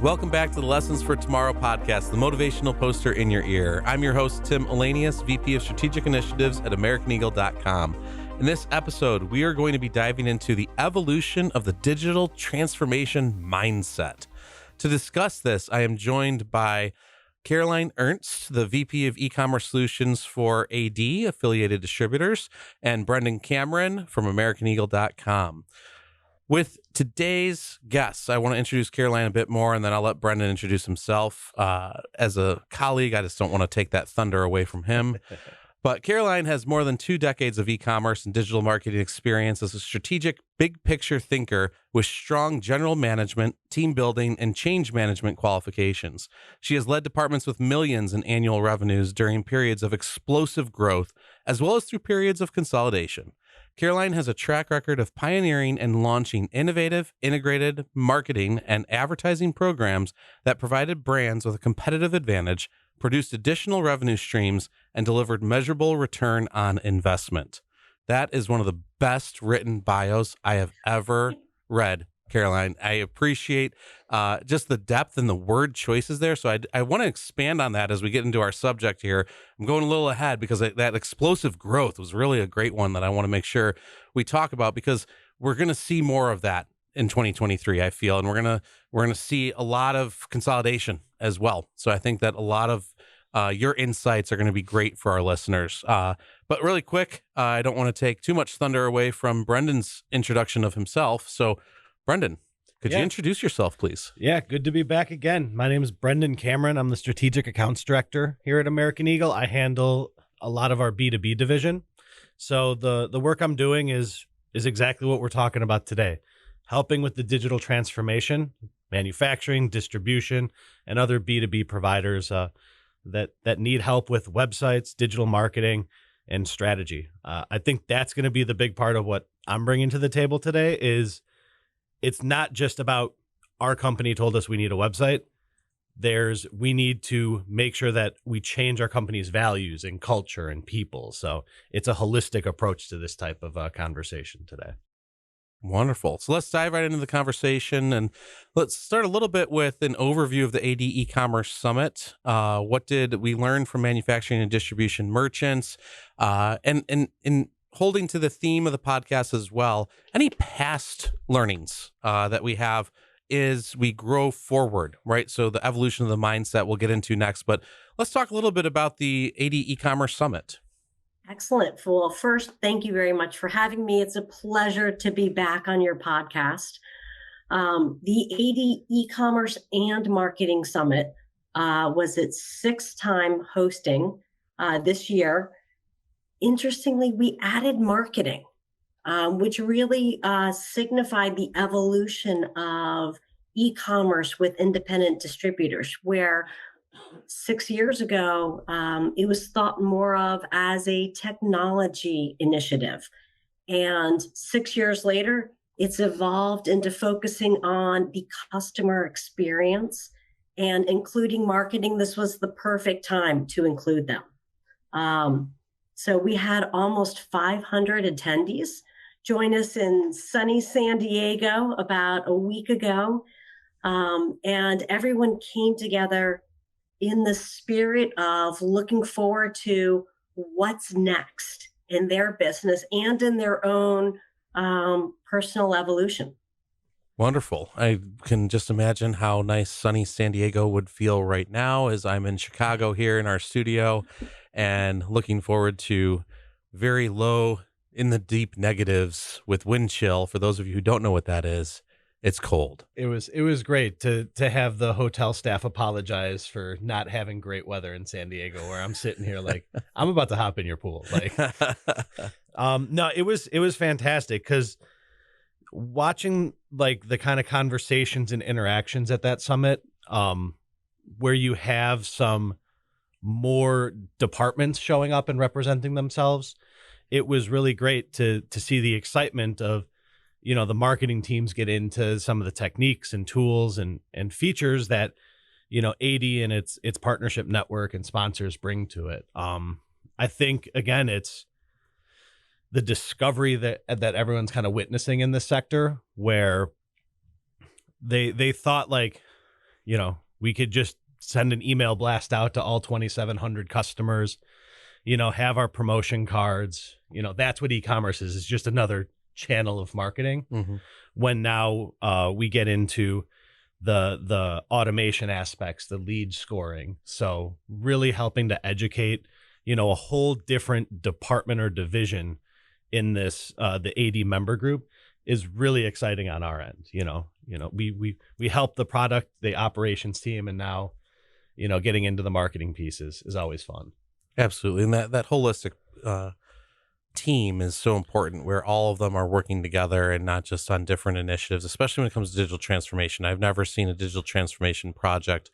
Welcome back to the Lessons for Tomorrow podcast, the motivational poster in your ear. I'm your host, Tim Elanius, VP of Strategic Initiatives at americaneagle.com. In this episode, we are going to be diving into the evolution of the digital transformation mindset. To discuss this, I am joined by Caroline Ernst, the VP of Ecommerce Solutions for AD, Affiliated Distributors, and Brendan Cameron from americaneagle.com. With today's guests, I want to introduce Caroline a bit more, and then I'll let Brendan introduce himself. As a colleague, I just don't want to take that thunder away from him. But Caroline has more than 2 decades of e-commerce and digital marketing experience as a strategic, big-picture thinker with strong general management, team building, and change management qualifications. She has led departments with millions in annual revenues during periods of explosive growth, as well as through periods of consolidation. Caroline has a track record of pioneering and launching innovative, integrated marketing and advertising programs that provided brands with a competitive advantage, produced additional revenue streams, and delivered measurable return on investment. That is one of the best written bios I have ever read, Caroline. I appreciate just the depth and the word choices there. So I want to expand on that as we get into our subject here. I'm going a little ahead because that explosive growth was really a great one that I want to make sure we talk about, because we're going to see more of that in 2023, I feel, and we're going to see a lot of consolidation as well. So I think that a lot of your insights are going to be great for our listeners. But really quick, I don't want to take too much thunder away from Brendan's introduction of himself. So Brendan, could you introduce yourself, please? Yeah, good to be back again. My name is Brendan Cameron. I'm the Strategic Accounts Director here at American Eagle. I handle a lot of our B2B division. So the work I'm doing is exactly what we're talking about today, helping with the digital transformation, manufacturing, distribution, and other B2B providers that need help with websites, digital marketing, and strategy. I think that's going to be the big part of what I'm bringing to the table today. Is it's not just about our company told us we need a website. We need to make sure that we change our company's values and culture and people. So it's a holistic approach to this type of conversation today. Wonderful. So let's dive right into the conversation, and let's start a little bit with an overview of the AD e-commerce summit. What did we learn from manufacturing and distribution merchants? And in holding to the theme of the podcast as well, any past learnings that we have is we grow forward, right? So the evolution of the mindset we'll get into next, but let's talk a little bit about the AD e-commerce summit. Excellent. Well, first, thank you very much for having me. It's a pleasure to be back on your podcast. The AD e-commerce and marketing summit was its 6th time hosting this year. Interestingly, we added marketing, which really signified the evolution of e-commerce with independent distributors, where 6 years ago, it was thought more of as a technology initiative. And 6 years later, it's evolved into focusing on the customer experience and including marketing. This was the perfect time to include them. So we had almost 500 attendees join us in sunny San Diego about a week ago. And everyone came together in the spirit of looking forward to what's next in their business and in their own personal evolution. Wonderful. I can just imagine how nice sunny San Diego would feel right now as I'm in Chicago here in our studio, and looking forward to very low in the deep negatives with wind chill. For those of you who don't know what that is, it's cold. It was great to have the hotel staff apologize for not having great weather in San Diego, where I'm sitting here like I'm about to hop in your pool. Like, no, it was fantastic, because watching like the kind of conversations and interactions at that summit, where you have some more departments showing up and representing themselves, it was really great to see the excitement of, the marketing teams get into some of the techniques and tools and features that, AD and its partnership network and sponsors bring to it. I think, again, it's the discovery that everyone's kind of witnessing in this sector, where they thought like, we could just send an email blast out to all 2,700 customers, have our promotion cards. That's what e-commerce is. It's just another channel of marketing. Mm-hmm. When now we get into the automation aspects, the lead scoring. So really helping to educate, a whole different department or division in this, the AD member group is really exciting on our end. We help the product, the operations team, and now, getting into the marketing pieces is always fun. Absolutely. And that holistic team is so important, where all of them are working together and not just on different initiatives, especially when it comes to digital transformation. I've never seen a digital transformation project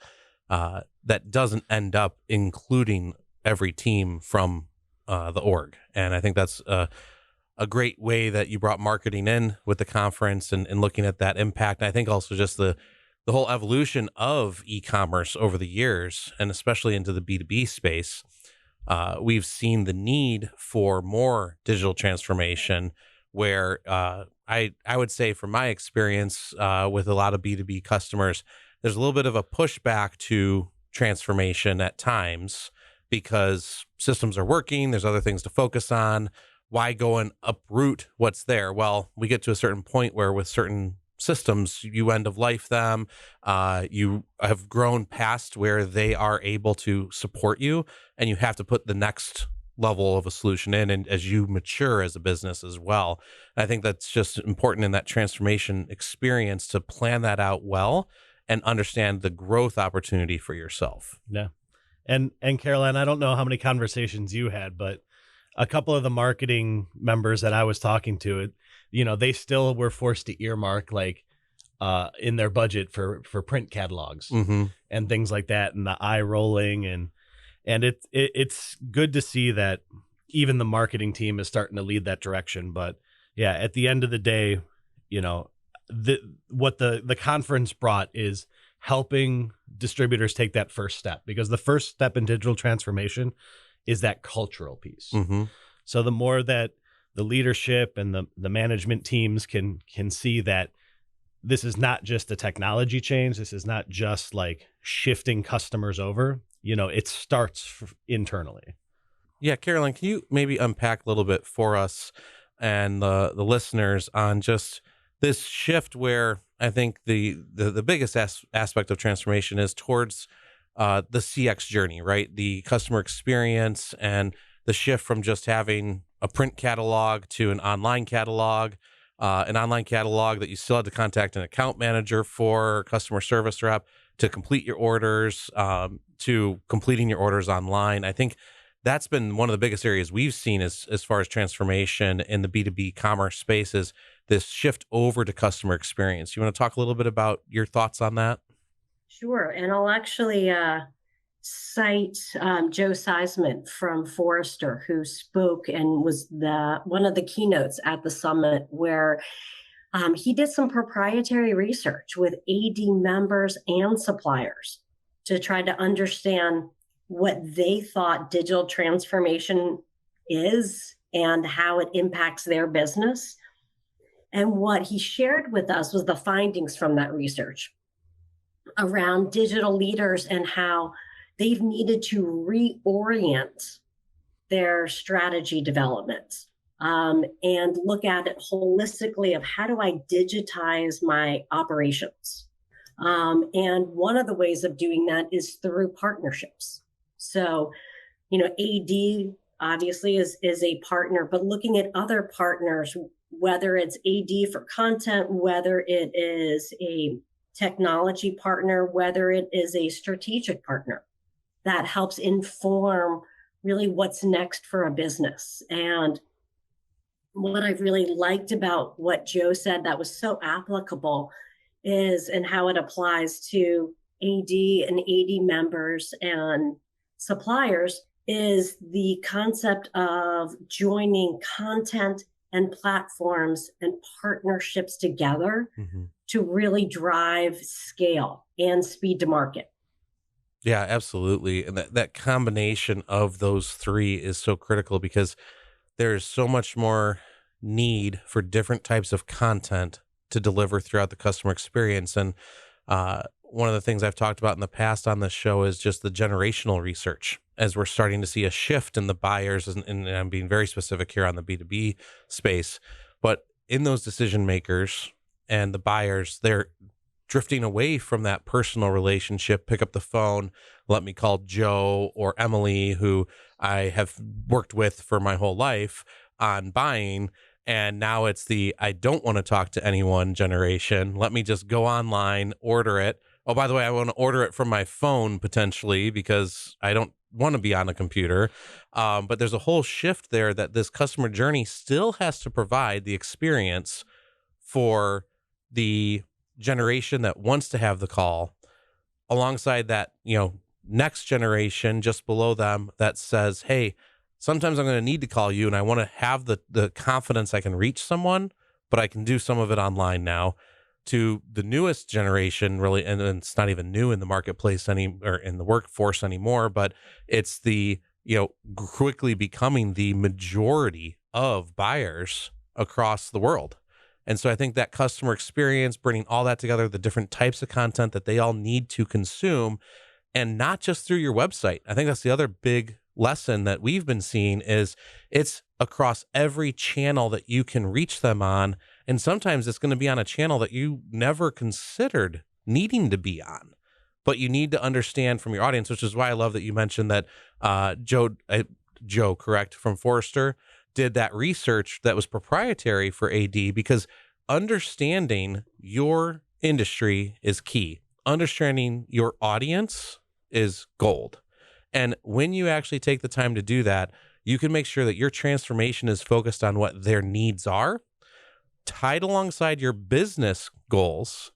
that doesn't end up including every team from the org. And I think that's a great way that you brought marketing in with the conference and looking at that impact. And I think also just the whole evolution of e-commerce over the years, and especially into the B2B space. We've seen the need for more digital transformation, where I would say from my experience with a lot of B2B customers, there's a little bit of a pushback to transformation at times because systems are working, there's other things to focus on. Why go and uproot what's there? Well, we get to a certain point where with certain systems, you end of life them. You have grown past where they are able to support you, and you have to put the next level of a solution in, and as you mature as a business as well. I think that's just important in that transformation experience to plan that out well and understand the growth opportunity for yourself. Yeah. And Caroline, I don't know how many conversations you had, but a couple of the marketing members that I was talking to, they still were forced to earmark in their budget for print catalogs Mm-hmm. and things like that, and the eye rolling, and it's good to see that even the marketing team is starting to lead that direction. But yeah, at the end of the day, what the conference brought is helping distributors take that first step, because the first step in digital transformation is that cultural piece. Mm-hmm. So the more that the leadership and the management teams can see that this is not just a technology change, this is not just like shifting customers over, it starts internally. Yeah, Caroline, can you maybe unpack a little bit for us and the listeners on just this shift, where I think the biggest aspect of transformation is towards the CX journey, right? The customer experience, and the shift from just having a print catalog to an online catalog that you still had to contact an account manager for, customer service rep, to complete your orders, to completing your orders online. I think that's been one of the biggest areas we've seen as far as transformation in the B2B commerce space, is this shift over to customer experience. You want to talk a little bit about your thoughts on that? Sure. And I'll actually cite Joe Seisman from Forrester, who spoke and was one of the keynotes at the summit, where he did some proprietary research with AD members and suppliers to try to understand what they thought digital transformation is and how it impacts their business. And what he shared with us was the findings from that research around digital leaders and how they've needed to reorient their strategy development and look at it holistically of how do I digitize my operations. And one of the ways of doing that is through partnerships. So, AD obviously is a partner, but looking at other partners, whether it's AD for content, whether it is a technology partner, whether it is a strategic partner, that helps inform really what's next for a business. And what I've really liked about what Joe said that was so applicable is, and how it applies to AD and AD members and suppliers, is the concept of joining content and platforms and partnerships together to really drive scale and speed to market. Yeah, absolutely. And that combination of those three is so critical, because there's so much more need for different types of content to deliver throughout the customer experience. And one of the things I've talked about in the past on this show is just the generational research, as we're starting to see a shift in the buyers, and I'm being very specific here on the B2B space, but in those decision makers and the buyers, they're drifting away from that personal relationship. Pick up the phone, let me call Joe or Emily, who I have worked with for my whole life on buying. And now it's the I don't want to talk to anyone generation. Let me just go online, order it. Oh, by the way, I want to order it from my phone potentially because I don't want to be on a computer. But there's a whole shift there that this customer journey still has to provide the experience for the generation that wants to have the call, alongside that, next generation just below them that says, hey, sometimes I'm going to need to call you and I want to have the confidence I can reach someone, but I can do some of it online now. To the newest generation, really, and it's not even new in the marketplace or in the workforce anymore, but it's the, quickly becoming the majority of buyers across the world. And so I think that customer experience, bringing all that together, the different types of content that they all need to consume, and not just through your website. I think that's the other big lesson that we've been seeing is it's across every channel that you can reach them on. And sometimes it's going to be on a channel that you never considered needing to be on, but you need to understand from your audience, which is why I love that you mentioned that Joe, correct, from Forrester, did that research that was proprietary for AD, because understanding your industry is key. Understanding your audience is gold. And when you actually take the time to do that, you can make sure that your transformation is focused on what their needs are, tied alongside your business goals.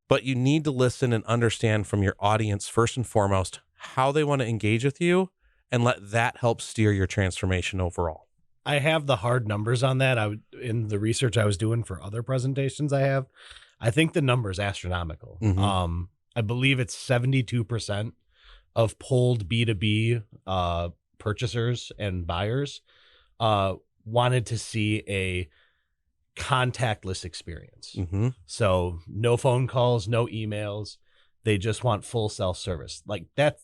But you need to listen and understand from your audience, first and foremost, how they want to engage with you, and let that help steer your transformation overall. I have the hard numbers on that. In the research I was doing for other presentations I think the number is astronomical. Mm-hmm. I believe it's 72% of polled B2B purchasers and buyers wanted to see a contactless experience. Mm-hmm. So no phone calls, no emails. They just want full self-service. Like that,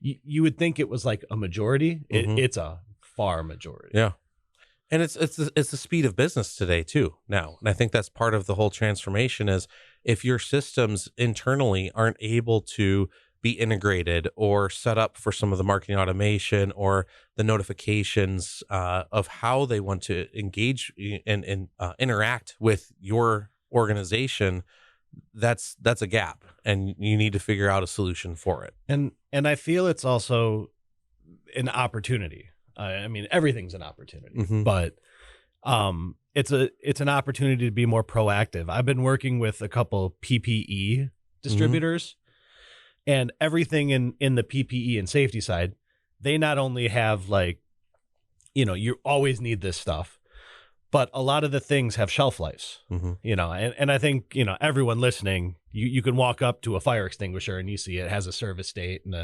you would think it was like a majority. Mm-hmm. It's a far majority. Yeah. And it's the speed of business today too now. And I think that's part of the whole transformation is if your systems internally aren't able to be integrated or set up for some of the marketing automation or the notifications of how they want to engage and interact with your organization, that's a gap, and you need to figure out a solution for it. And I feel it's also an opportunity. I mean, everything's an opportunity, Mm-hmm. but it's an opportunity to be more proactive. I've been working with a couple PPE distributors, and everything in the PPE and safety side, they not only have you always need this stuff, but a lot of the things have shelf lives, and I think, everyone listening, you can walk up to a fire extinguisher and you see it has a service date and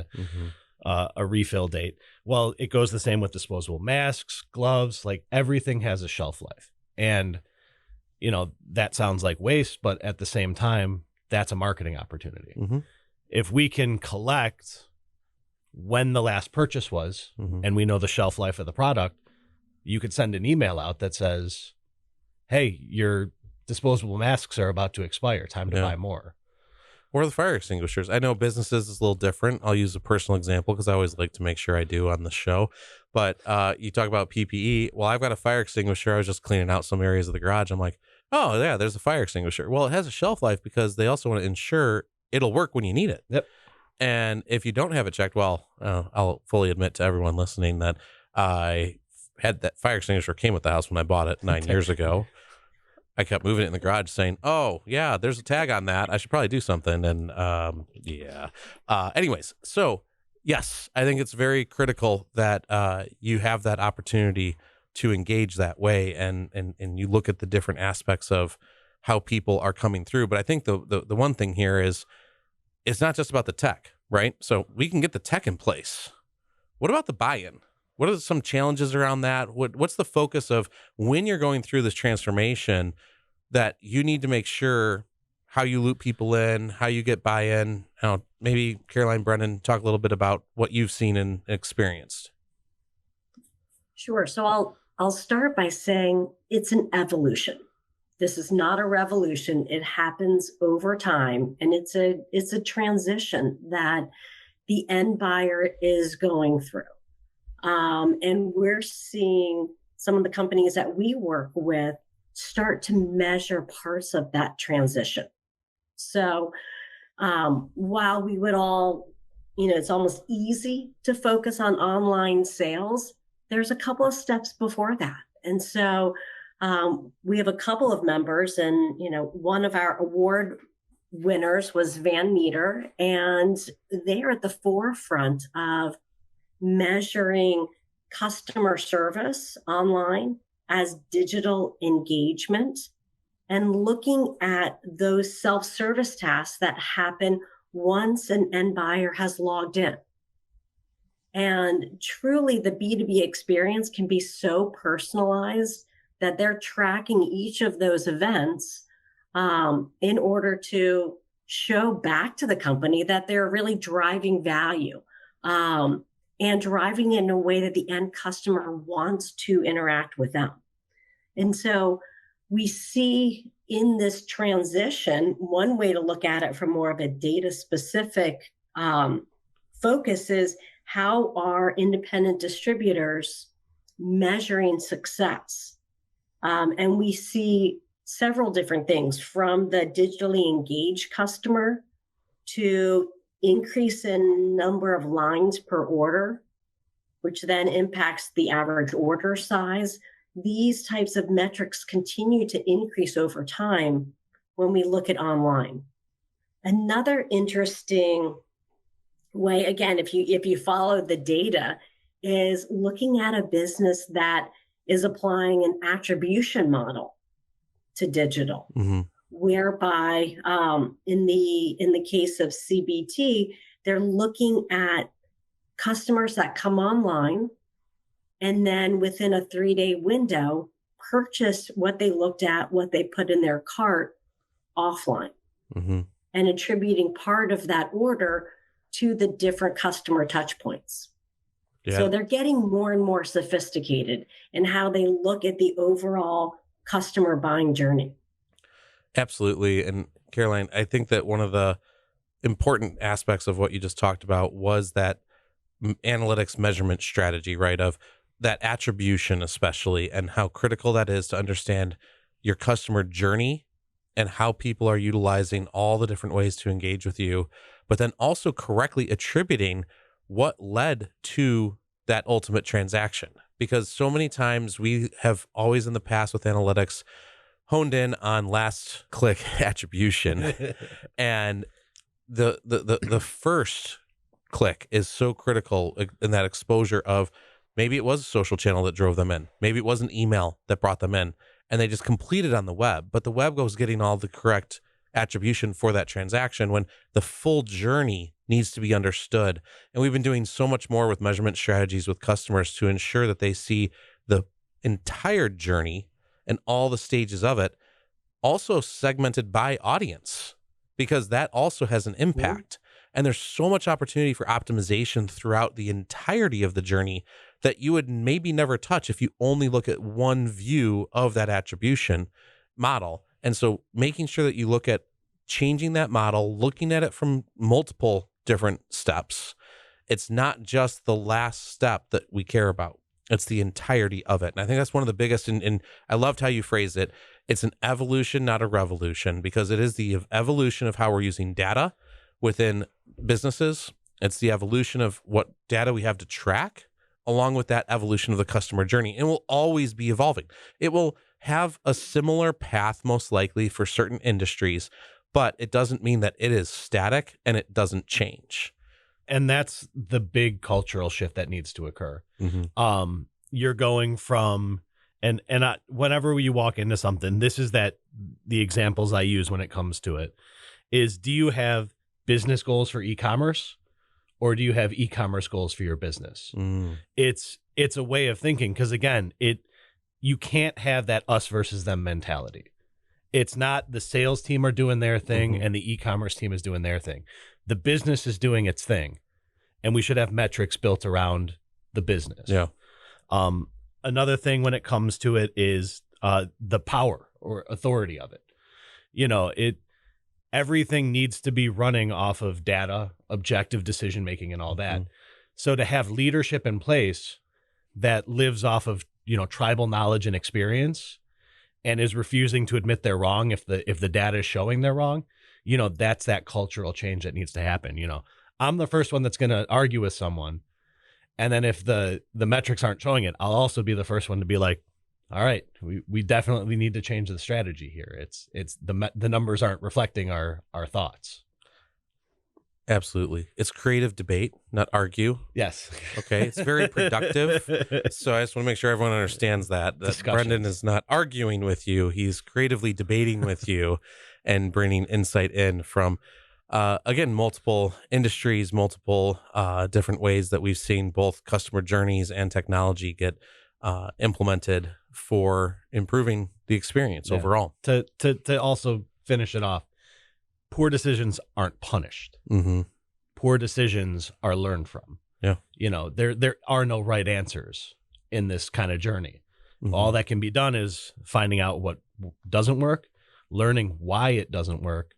a refill date. Well, it goes the same with disposable masks, gloves, like everything has a shelf life. And, that sounds like waste, but at the same time, that's a marketing opportunity. Mm-hmm. If we can collect when the last purchase was, and we know the shelf life of the product, you could send an email out that says, hey, your disposable masks are about to expire. Time to buy more. Or the fire extinguishers. I know businesses is a little different. I'll use a personal example because I always like to make sure I do on the show. But you talk about PPE. Well, I've got a fire extinguisher. I was just cleaning out some areas of the garage. I'm like, oh, yeah, there's a fire extinguisher. Well, it has a shelf life because they also want to ensure it'll work when you need it. Yep. And if you don't have it checked, well, I'll fully admit to everyone listening that I had that fire extinguisher came with the house when I bought it 9 years ago. I kept moving it in the garage saying, oh, yeah, there's a tag on that. I should probably do something. And anyways, so yes, I think it's very critical that you have that opportunity to engage that way and you look at the different aspects of how people are coming through. But I think the one thing here is it's not just about the tech, right? So we can get the tech in place. What about the buy-in? What are some challenges around that? What's the focus of when you're going through this transformation that you need to make sure how you loop people in, how you get buy-in. Maybe Caroline, Brennan, talk a little bit about what you've seen and experienced. Sure. So I'll start by saying it's an evolution. This is not a revolution. It happens over time, and it's a transition that the end buyer is going through. And we're seeing some of the companies that we work with start to measure parts of that transition. So while we would all, it's almost easy to focus on online sales, there's a couple of steps before that. And so we have a couple of members, and, one of our award winners was Van Meter, and they are at the forefront of measuring customer service online as digital engagement and looking at those self-service tasks that happen once an end buyer has logged in. And truly, the B2B experience can be so personalized that they're tracking each of those events in order to show back to the company that they're really driving value and driving in a way that the end customer wants to interact with them. And so we see in this transition, one way to look at it from more of a data specific focus is, how are independent distributors measuring success? And we see several different things, from the digitally engaged customer to increase in number of lines per order, which then impacts the average order size. These types of metrics continue to increase over time when we look at online. Another interesting way, again, if you follow the data, is looking at a business that is applying an attribution model to digital, whereby in the case of CBT, they're looking at customers that come online and then within a 3-day window purchase what they looked at, what they put in their cart offline, and attributing part of that order to the different customer touch points. Yeah. So they're getting more and more sophisticated in how they look at the overall customer buying journey. Absolutely. And Caroline, I think that one of the important aspects of what you just talked about was that analytics measurement strategy, right? Of that attribution, especially, and how critical that is to understand your customer journey and how people are utilizing all the different ways to engage with you, but then also correctly attributing what led to that ultimate transaction. Because so many times we have always in the past with analytics honed in on last click attribution and the first click is so critical in that exposure of maybe it was a social channel that drove them in. Maybe it was an email that brought them in and they just completed on the web, but the web was getting all the correct attribution for that transaction when the full journey needs to be understood. And we've been doing so much more with measurement strategies with customers to ensure that they see the entire journey and all the stages of it, also segmented by audience, because that also has an impact. And there's so much opportunity for optimization throughout the entirety of the journey that you would maybe never touch if you only look at one view of that attribution model. And so making sure that you look at changing that model, looking at it from multiple different steps. It's not just the last step that we care about. It's the entirety of it. And I think that's one of the biggest, and I loved how you phrased it. It's an evolution, not a revolution, because it is the evolution of how we're using data within businesses. It's the evolution of what data we have to track, along with that evolution of the customer journey. It will always be evolving. It will have a similar path, most likely, for certain industries, but it doesn't mean that it is static and it doesn't change. And that's the big cultural shift that needs to occur. You're going from, whenever you walk into something, this is the examples I use when it comes to it is, do you have business goals for e-commerce or do you have e-commerce goals for your business? It's a way of thinking. Cause again, you can't have that us versus them mentality. It's not the sales team are doing their thing Mhm. and the e-commerce team is doing their thing. The business is doing its thing, and we should have metrics built around the business. Yeah. Another thing when it comes to it is the power or authority of it. Everything needs to be running off of data, objective decision making, and all that. Mhm. So to have leadership in place that lives off of tribal knowledge and experience, and is refusing to admit they're wrong if the data is showing they're wrong, that's that cultural change that needs to happen. I'm the first one that's going to argue with someone, and then if the metrics aren't showing it, I'll also be the first one to be like, all right, we definitely need to change the strategy here. It's the numbers aren't reflecting our thoughts. Absolutely. It's creative debate, not argue. Yes. Okay. It's very productive. So I just want to make sure everyone understands that Brendan is not arguing with you. He's creatively debating with you and bringing insight in from, again, multiple industries, multiple different ways that we've seen both customer journeys and technology get implemented for improving the experience overall. To also finish it off, poor decisions aren't punished. Mm-hmm. Poor decisions are learned from. Yeah. There are no right answers in this kind of journey. Mm-hmm. All that can be done is finding out what doesn't work, learning why it doesn't work,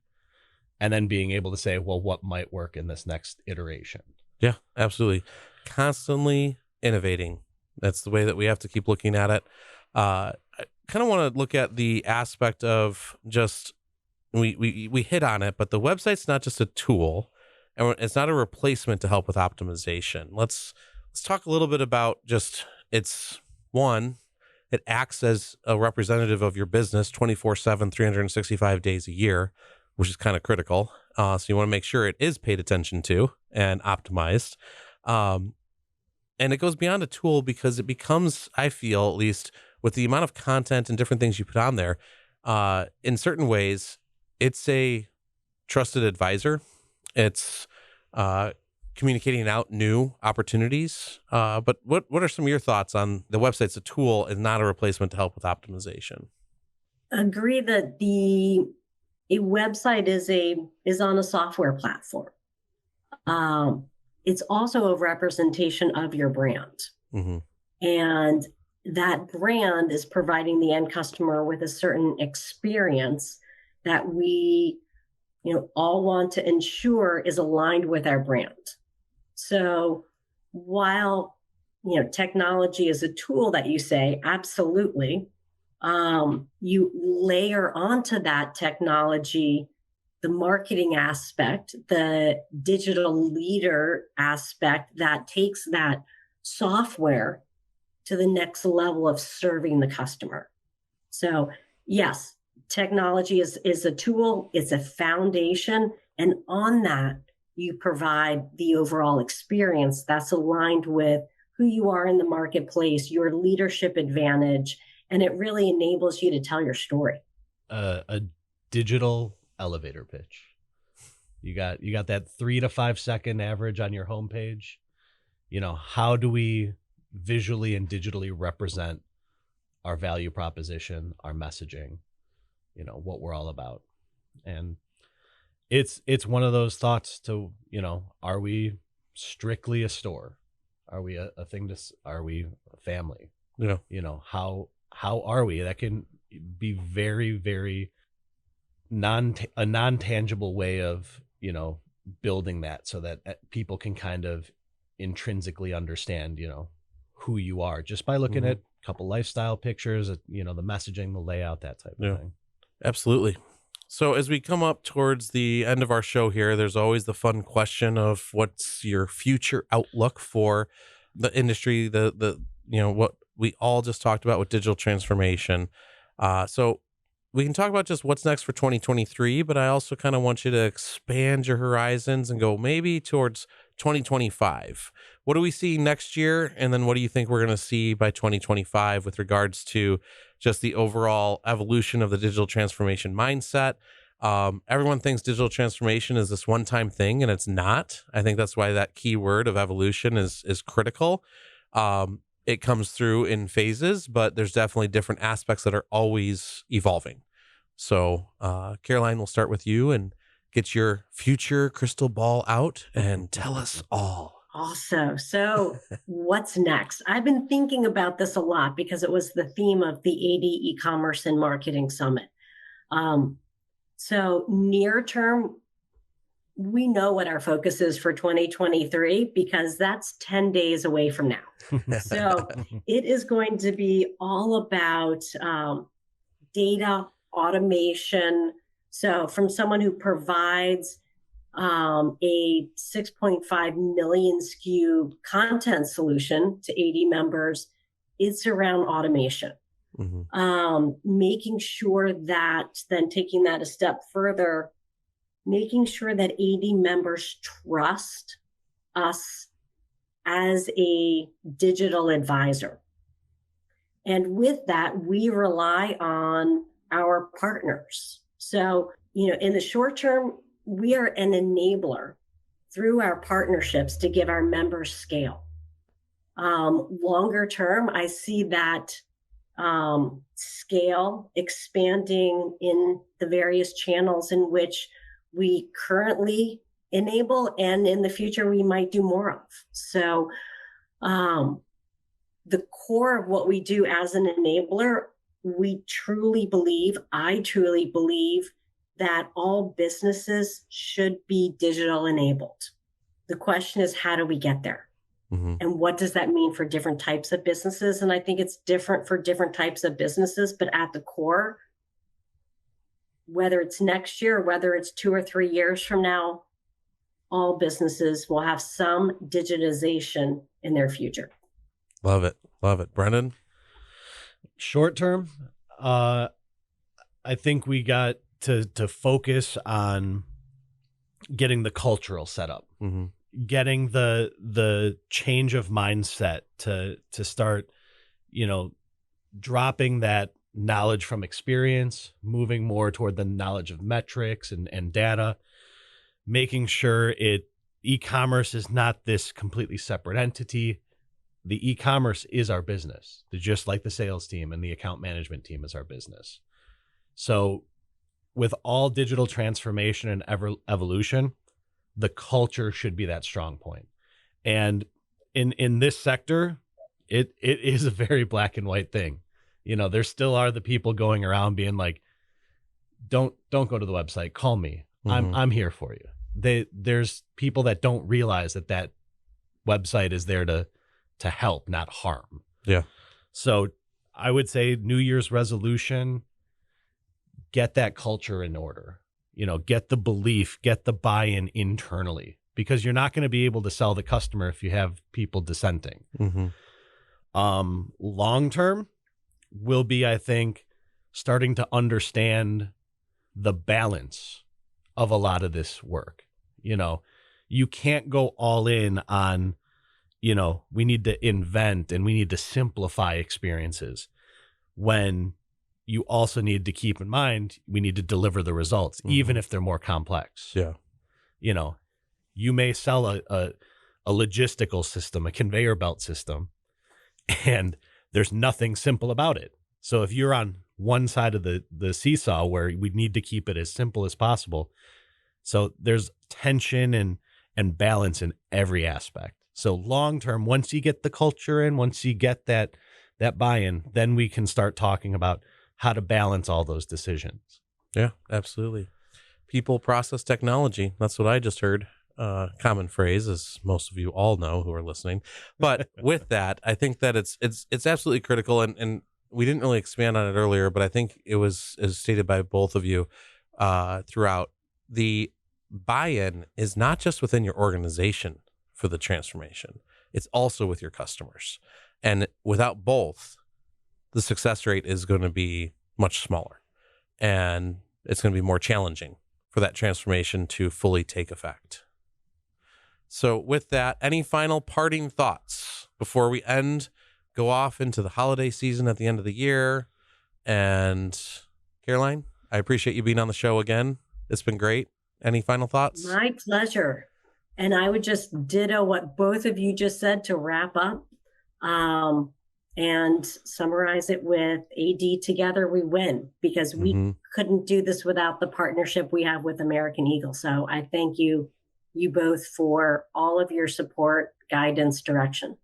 and then being able to say, well, what might work in this next iteration? Yeah, absolutely. Constantly innovating. That's the way that we have to keep looking at it. I kind of want to look at the aspect of just, we hit on it, but the website's not just a tool, and it's not a replacement to help with optimization. Let's talk a little bit about just it acts as a representative of your business 24/7, 365 days a year, which is kind of critical. So you want to make sure it is paid attention to and optimized. And it goes beyond a tool because it becomes, I feel, at least with the amount of content and different things you put on there, in certain ways, it's a trusted advisor. It's communicating out new opportunities. But what are some of your thoughts on the website's a tool and not a replacement to help with optimization? Agree that a website is on a software platform. It's also a representation of your brand. Mm-hmm. And that brand is providing the end customer with a certain experience that we, all want to ensure is aligned with our brand. So while, technology is a tool that you say, absolutely, you layer onto that technology the marketing aspect, the digital leader aspect that takes that software to the next level of serving the customer. So yes, technology is a tool, it's a foundation, and on that, you provide the overall experience that's aligned with who you are in the marketplace, your leadership advantage, and it really enables you to tell your story. A digital elevator pitch. You got that 3 to 5 second average on your homepage. How do we visually and digitally represent our value proposition, our messaging, what we're all about? And it's one of those thoughts to, are we strictly a store? Are we a thing are we a family? Yeah. How are we? That can be very, very a non-tangible way of, building that so that people can kind of intrinsically understand, who you are just by looking at a couple lifestyle pictures, the messaging, the layout, that type of thing. Absolutely. So as we come up towards the end of our show here, there's always the fun question of what's your future outlook for the industry, the what we all just talked about with digital transformation. So we can talk about just what's next for 2023, but I also kind of want you to expand your horizons and go maybe towards 2025. What do we see next year? And then what do you think we're going to see by 2025 with regards to just the overall evolution of the digital transformation mindset? Everyone thinks digital transformation is this one-time thing, and it's not. I think that's why that key word of evolution is critical. It comes through in phases, but there's definitely different aspects that are always evolving. So, Caroline, we'll start with you and get your future crystal ball out and tell us all. Awesome. So what's next? I've been thinking about this a lot because it was the theme of the AD E-commerce and Marketing Summit. So near term, we know what our focus is for 2023 because that's 10 days away from now. So it is going to be all about data automation. So from someone who provides a 6.5 million SKU content solution to 80 members, it's around automation. Making sure that, then taking that a step further, making sure that 80 members trust us as a digital advisor. And with that, we rely on our partners. So, in the short term, we are an enabler through our partnerships to give our members scale. Longer term, I see that scale expanding in the various channels in which we currently enable, and in the future we might do more of. So the core of what we do as an enabler, I truly believe that all businesses should be digital enabled. The question is, how do we get there? And what does that mean for different types of businesses? And I think it's different for different types of businesses, but at the core, whether it's next year or whether it's 2 or 3 years from now, all businesses will have some digitization in their future. Love it. Love it. Brendan? Short term, I think we got to focus on getting the cultural setup, getting the change of mindset to start, dropping that knowledge from experience, moving more toward the knowledge of metrics and data, making sure e-commerce is not this completely separate entity. The e-commerce is our business, just like the sales team and the account management team is our business. So with all digital transformation and evolution, the culture should be that strong point. And in this sector, it is a very black and white thing. There still are the people going around being like, don't go to the website, call me. I'm here for you. There's people that don't realize that website is there to help, not harm. Yeah. So I would say New Year's resolution, get that culture in order, get the belief, get the buy-in internally, because you're not going to be able to sell the customer if you have people dissenting. Long-term will be, I think, starting to understand the balance of a lot of this work. You can't go all in on, we need to invent and we need to simplify experiences when you also need to keep in mind, we need to deliver the results, even if they're more complex. Yeah. You may sell a logistical system, a conveyor belt system, and there's nothing simple about it. So if you're on one side of the seesaw where we need to keep it as simple as possible, so there's tension and balance in every aspect. So long term, once you get the culture in, once you get that buy-in, then we can start talking about how to balance all those decisions. Yeah, absolutely. People, process, technology. That's what I just heard. Common phrase, as most of you all know who are listening. But with that, I think that it's absolutely critical. And we didn't really expand on it earlier, but I think it was, as stated by both of you throughout, the buy-in is not just within your organization for the transformation. It's also with your customers. And without both, the success rate is going to be much smaller, and it's going to be more challenging for that transformation to fully take effect. So with that, any final parting thoughts before we go off into the holiday season at the end of the year? And Caroline, I appreciate you being on the show again. It's been great. Any final thoughts? My pleasure. And I would just ditto what both of you just said to wrap up. and summarize it with AD together, we win, because we couldn't do this without the partnership we have with American Eagle. So I thank you both for all of your support, guidance, direction.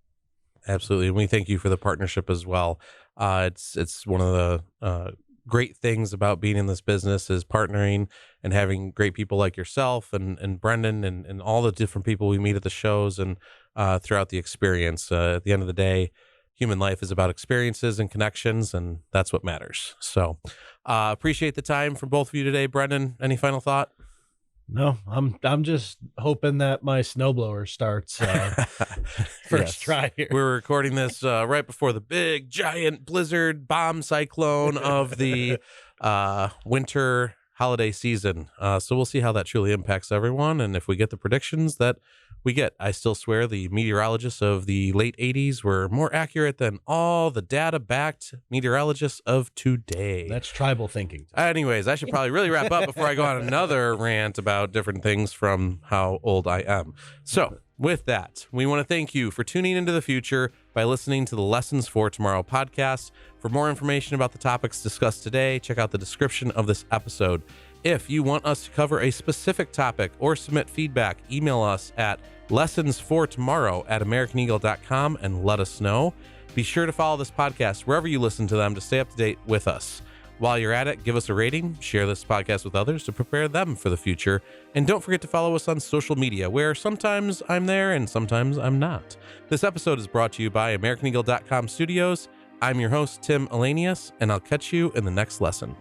Absolutely. And we thank you for the partnership as well. It's one of the great things about being in this business is partnering and having great people like yourself and Brendan and all the different people we meet at the shows and throughout the experience. At the end of the day, human life is about experiences and connections, and that's what matters. So appreciate the time from both of you today. Brendan, any final thought? No, I'm just hoping that my snowblower starts first try here. We're recording this right before the big giant blizzard bomb cyclone of the winter holiday season. So we'll see how that truly impacts everyone, and if we get the predictions that we get. I still swear the meteorologists of the late 80s were more accurate than all the data-backed meteorologists of today. That's tribal thinking. Anyways, I should probably really wrap up before I go on another rant about different things from how old I am. So with that, we want to thank you for tuning into the future by listening to the Lessons for Tomorrow podcast. For more information about the topics discussed today, check out the description of this episode. If you want us to cover a specific topic or submit feedback, email us at lessonsfortomorrow@americaneagle.com and let us know. Be sure to follow this podcast wherever you listen to them to stay up to date with us. While you're at it, give us a rating, share this podcast with others to prepare them for the future, and don't forget to follow us on social media, where sometimes I'm there and sometimes I'm not. This episode is brought to you by americaneagle.com Studios. I'm your host, Tim Elanius, and I'll catch you in the next lesson.